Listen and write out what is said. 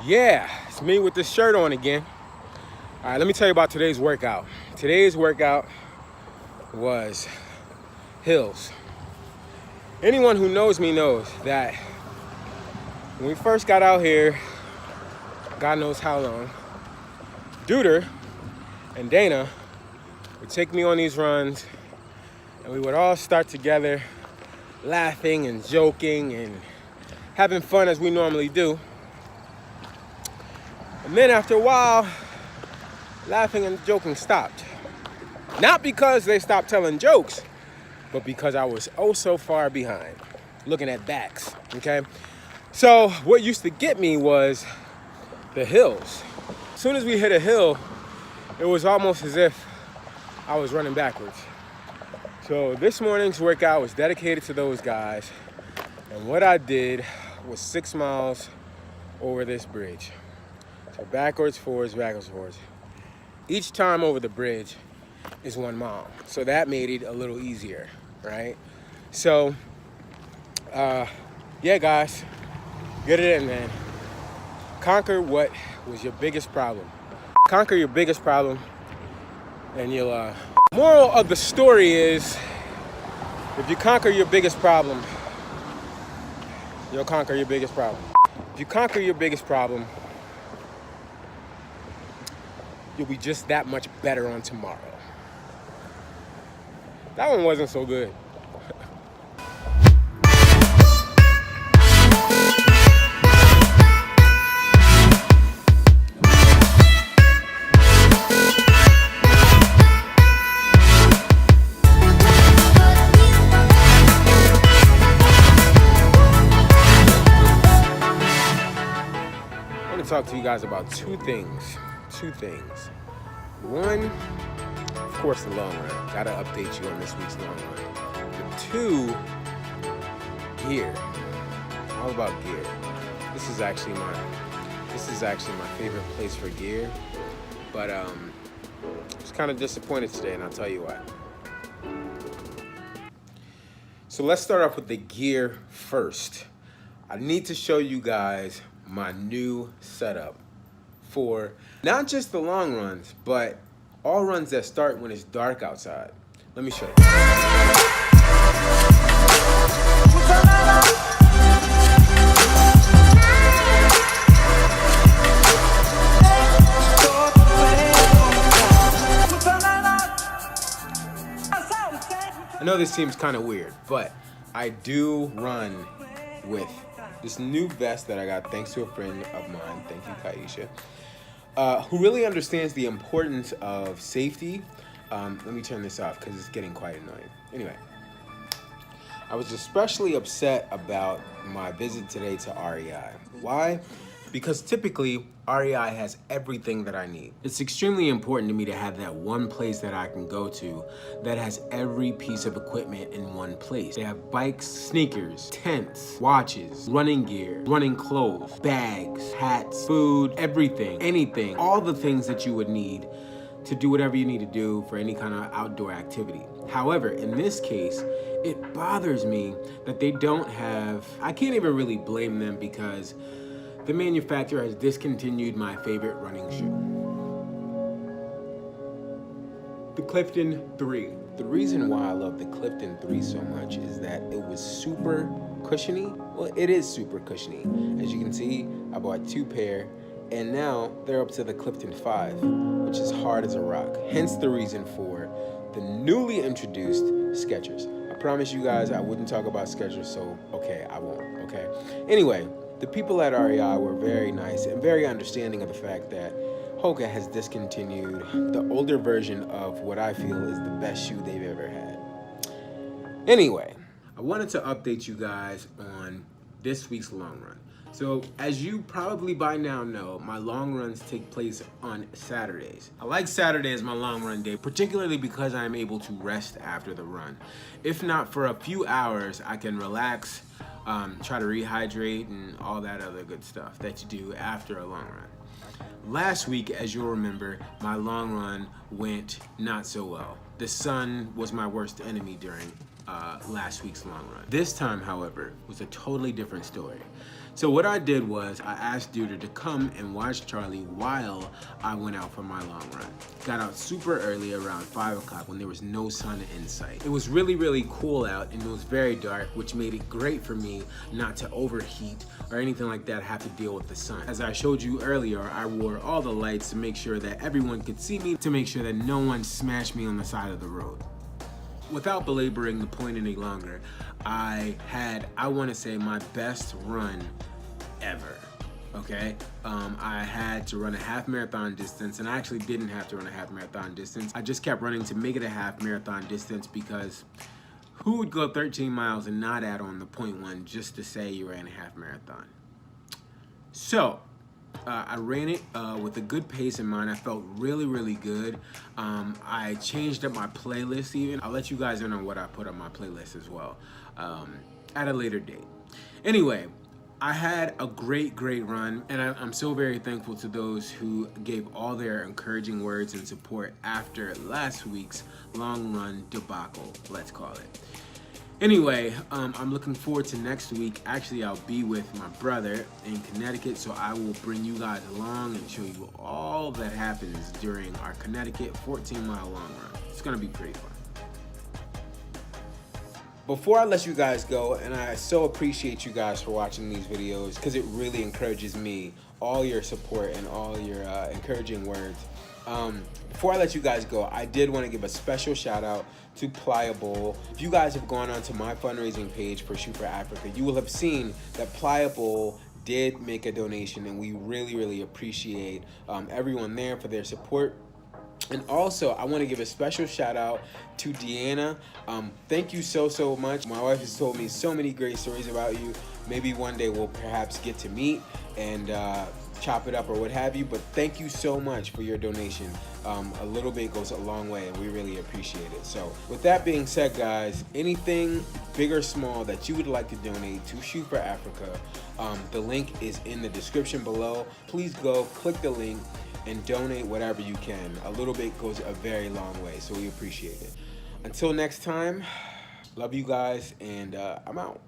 Yeah, it's me with this shirt on again. All right, let me tell you about today's workout. Today's workout was hills. Anyone who knows me knows that when we first got out here, God knows how long, Duder and Dana would take me on these runs and we would all start together laughing and joking and having fun as we normally do. And then after a while, laughing and joking stopped. Not because they stopped telling jokes, but because I was oh so far behind, looking at backs, okay? So what used to get me was the hills. As soon as we hit a hill, it was almost as if I was running backwards. So this morning's workout was dedicated to those guys. And what I did was 6 miles over this bridge. So backwards, forwards, backwards, forwards. Each time over the bridge is 1 mile. So that made it a little easier, right? So, yeah, guys, get it in, man. Conquer what was your biggest problem. Conquer your biggest problem, and you'll, moral of the story is, if you conquer your biggest problem, you'll conquer your biggest problem. If you conquer your biggest problem, you'll be just that much better on tomorrow. That one wasn't so good. I want to talk to you guys about two things. One, of course, the long run. Gotta update you on this week's long run. But two, gear. All about gear. This is actually my favorite place for gear. But I was kind of disappointed today, and I'll tell you why. So let's start off with the gear first. I need to show you guys my new setup for not just the long runs, but all runs that start when it's dark outside. Let me show you. I know this seems kind of weird, but I do run with this new vest that I got thanks to a friend of mine. Thank you, Kaisha. Who really understands the importance of safety. Let me turn this off because it's getting quite annoying. Anyway, I was especially upset about my visit today to REI. Why? Because typically, REI has everything that I need. It's extremely important to me to have that one place that I can go to that has every piece of equipment in one place. They have bikes, sneakers, tents, watches, running gear, running clothes, bags, hats, food, everything, anything, all the things that you would need to do whatever you need to do for any kind of outdoor activity. However, in this case, it bothers me that they don't have, I can't even really blame them because the manufacturer has discontinued my favorite running shoe, the Clifton 3. The reason why I love the Clifton 3 so much is that it was super cushiony. Well, it is super cushiony. As you can see, I bought 2 pair, and now they're up to the Clifton 5, which is hard as a rock. Hence the reason for the newly introduced Skechers. I promise you guys I wouldn't talk about Skechers, so okay, I won't, okay? Anyway, the people at REI were very nice and very understanding of the fact that Hoka has discontinued the older version of what I feel is the best shoe they've ever had. Anyway, I wanted to update you guys on this week's long run. So as you probably by now know, my long runs take place on Saturdays. I like Saturday as my long run day, particularly because I'm able to rest after the run. If not for a few hours, I can relax, try to rehydrate and all that other good stuff that you do after a long run. Last week, as you'll remember, my long run went not so well. The sun was my worst enemy during last week's long run. This time, however, was a totally different story. So what I did was I asked Duder to come and watch Charlie while I went out for my long run. Got out super early, around 5 o'clock, when there was no sun in sight. It was really, really cool out, and it was very dark, which made it great for me not to overheat or anything like that, have to deal with the sun. As I showed you earlier, I wore all the lights to make sure that everyone could see me, to make sure that no one smashed me on the side of the road. Without belaboring the point any longer, I had, I want to say, my best run ever. Okay, I had to run a half marathon distance, and I actually didn't have to run a half marathon distance. I just kept running to make it a half marathon distance, because who would go 13 miles and not add on the 0.1 just to say you ran a half marathon? So I ran it with a good pace in mind. I felt really, really good. I changed up my playlist even. I'll let you guys know what I put on my playlist as well at a later date. Anyway, I had a great run, and I'm so very thankful to those who gave all their encouraging words and support after last week's long run debacle, let's call it. Anyway, I'm looking forward to next week. Actually, I'll be with my brother in Connecticut, so I will bring you guys along and show you all that happens during our Connecticut 14-mile long run. It's gonna be pretty fun. Before I let you guys go, and I so appreciate you guys for watching these videos, because it really encourages me, all your support and all your encouraging words. Before I let you guys go, I did want to give a special shout out to Pliable. If you guys have gone onto my fundraising page for Shoot for Africa, you will have seen that Pliable did make a donation, and we really appreciate everyone there for their support. And also, I want to give a special shout out to Deanna. Thank you so much. My wife has told me so many great stories about you. Maybe one day we'll perhaps get to meet and chop it up or what have you, but thank you so much for your donation. A little bit goes a long way, and we really appreciate it. So with that being said, guys, anything big or small that you would like to donate to Shoot for Africa, the link is in the description below. Please go click the link and donate whatever you can. A little bit goes a very long way, so we appreciate it. Until next time, love you guys, and I'm out.